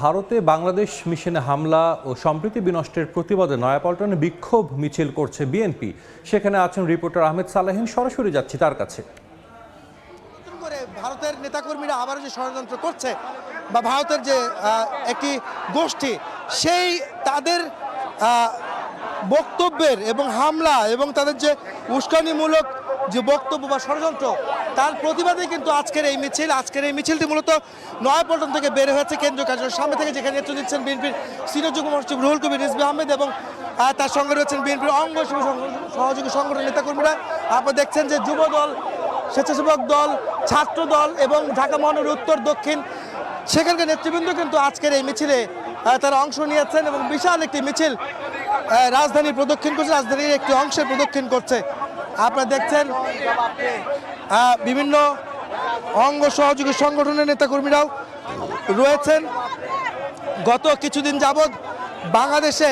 ভারতে বাংলাদেশ মিশনে হামলা ও সম্প্রীতি বিনষ্টের প্রতিবাদে নয়াপল্টনে বিক্ষোভ মিছিল করছে বিএনপি। সেখানে আছেন রিপোর্টার আহমেদ সালাহিন, সরাসরি যাচ্ছি তার কাছে। ভারতের নেতাকর্মীরা আবারও যে ষড়যন্ত্র করছে বা ভারতের যে একটি গোষ্ঠী সেই তাদের বক্তব্যের এবং হামলা এবং তাদের যে উস্কানিমূলক যে বক্তব্য বা ষড়যন্ত্র তার প্রতিবাদে কিন্তু আজকের এই মিছিলটি মূলত নয়াপল্টন থেকে বের হয়েছে কেন্দ্রীয় কার্যালয়ের সামনে থেকে, যেখানে নেতৃত্ব দিচ্ছেন বিএনপির সিনিয়র যুগ্ম মহাসচিব রুহুল কবির রিজভী আহমেদ এবং তার সঙ্গে রয়েছেন বিএনপির অঙ্গ সহযোগী সংগঠনের নেতাকর্মীরা। আপনারা দেখছেন যে যুব দল, স্বেচ্ছাসেবক দল, ছাত্র দল এবং ঢাকা মহানগর উত্তর দক্ষিণ সেখানকার নেতৃবৃন্দ কিন্তু আজকের এই মিছিলে তারা অংশ নিয়েছেন এবং বিশাল একটি মিছিল রাজধানী প্রদক্ষিণ করছে, রাজধানীর একটি অংশে প্রদক্ষিণ করছে। আপনারা দেখছেন বিভিন্ন অঙ্গ সহযোগী সংগঠনের নেতাকর্মীরাও রয়েছেন। গত কিছুদিন যাবৎ বাংলাদেশে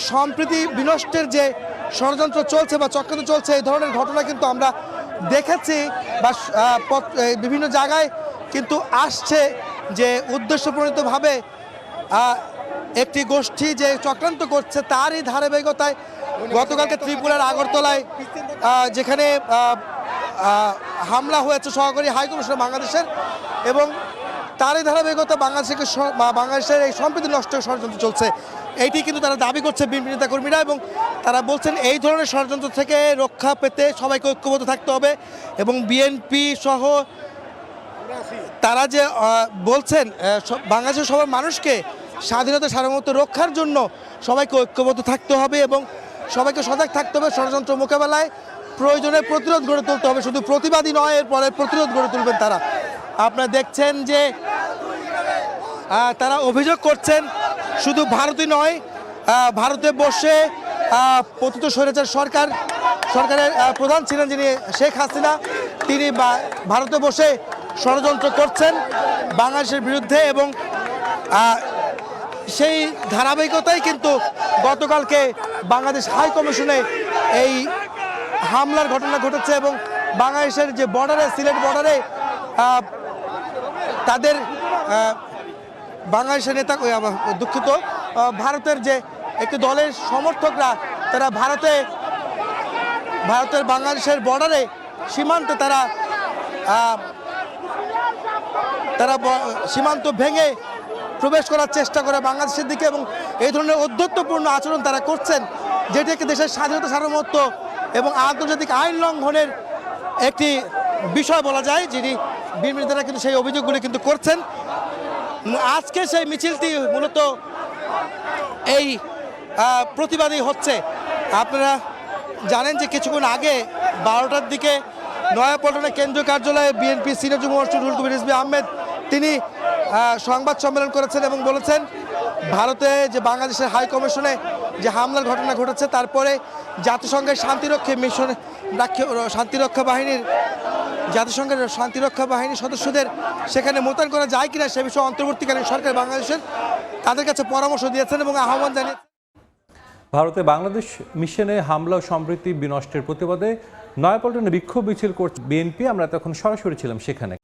সম্প্রীতি বিনষ্টের যে ষড়যন্ত্র চলছে বা চক্রান্ত চলছে, এই ধরনের ঘটনা কিন্তু আমরা দেখেছি বা বিভিন্ন জায়গায় কিন্তু আসছে যে উদ্দেশ্যপ্রণীতভাবে একটি গোষ্ঠী যে চক্রান্ত করছে তারই ধারাবাহিকতায় গতকালকে ত্রিপুরার আগরতলায় যেখানে হামলা হয়েছে সহকারী হাইকমিশনার বাংলাদেশের, এবং তারই ধারাবাহিকতা বাংলাদেশের এই সম্প্রীতি নষ্টের ষড়যন্ত্র চলছে এইটি কিন্তু তারা দাবি করছে বিএনপি নেতাকর্মীরা, এবং তারা বলছেন এই ধরনের ষড়যন্ত্র থেকে রক্ষা পেতে সবাইকে ঐক্যবদ্ধ থাকতে হবে এবং বিএনপি সহ তারা যে বলছেন বাংলাদেশের সবার মানুষকে স্বাধীনতা সার্বভৌমত্ব রক্ষার জন্য সবাইকে ঐক্যবদ্ধ থাকতে হবে এবং সবাইকে সজাগ থাকতে হবে, ষড়যন্ত্র মোকাবেলায় প্রয়োজনে প্রতিরোধ গড়ে তুলতে হবে, শুধু প্রতিবাদী নয়, এরপরে প্রতিরোধ গড়ে তুলবেন তারা। আপনারা দেখছেন যে তারা অভিযোগ করছেন শুধু ভারতই নয়, ভারতে বসে পতিত স্বৈরাচার সরকারের প্রধান ছিলেন যিনি শেখ হাসিনা, তিনি ভারতে বসে ষড়যন্ত্র করছেন বাংলাদেশের বিরুদ্ধে, এবং সেই ধারাবাহিকতাই কিন্তু গতকালকে বাংলাদেশ হাই কমিশনে এই হামলার ঘটনা ঘটেছে এবং বাংলাদেশের যে বর্ডারে, সিলেট বর্ডারে তাদের বাংলাদেশের নেতা দুঃখিত ভারতের যে একটি দলের সমর্থকরা তারা ভারতের বাংলাদেশের বর্ডারে সীমান্তে তারা সীমান্ত ভেঙে প্রবেশ করার চেষ্টা করে বাংলাদেশের দিকে, এবং এই ধরনের ঔদ্ধত্যপূর্ণ আচরণ তারা করছেন, যেটি একটি দেশের স্বাধীনতা সার্বভৌমত্ব এবং আন্তর্জাতিক আইন লঙ্ঘনের একটি বিষয় বলা যায়, যিনি বিএনপি নেতারা কিন্তু সেই অভিযোগগুলি কিন্তু করছেন। আজকে সেই মিছিলটি মূলত এই প্রতিবাদই হচ্ছে। আপনারা জানেন যে কিছুক্ষণ আগে 12টার দিকে নয়াপল্টনে কেন্দ্রীয় কার্যালয়ে বিএনপি সিনিয়র যুগ্ম মহাসচিব রুহুল কবির রিজভী আহমেদ তিনি সংবাদ সম্মেলন করেছেন এবং বলেছেন ভারতে যে বাংলাদেশের হাই কমিশনে যে হামলার ঘটনা ঘটেছে তারপরে জাতিসংঘের জাতিসংঘের শান্তিরক্ষা বাহিনীর সদস্যদের সেখানে মোতায়েন করা যায় কিনা সে বিষয়ে অন্তর্বর্তীকালীন সরকার বাংলাদেশের তাদের কাছে পরামর্শ দিয়েছেন এবং আহ্বান জানিয়েছেন। ভারতে বাংলাদেশ মিশনে হামলা ও সম্প্রীতি বিনষ্টের প্রতিবাদে নয়াপল্টনে বিক্ষোভ মিছিল করছে বিএনপি। আমরা তখন সরাসরি ছিলাম সেখানে।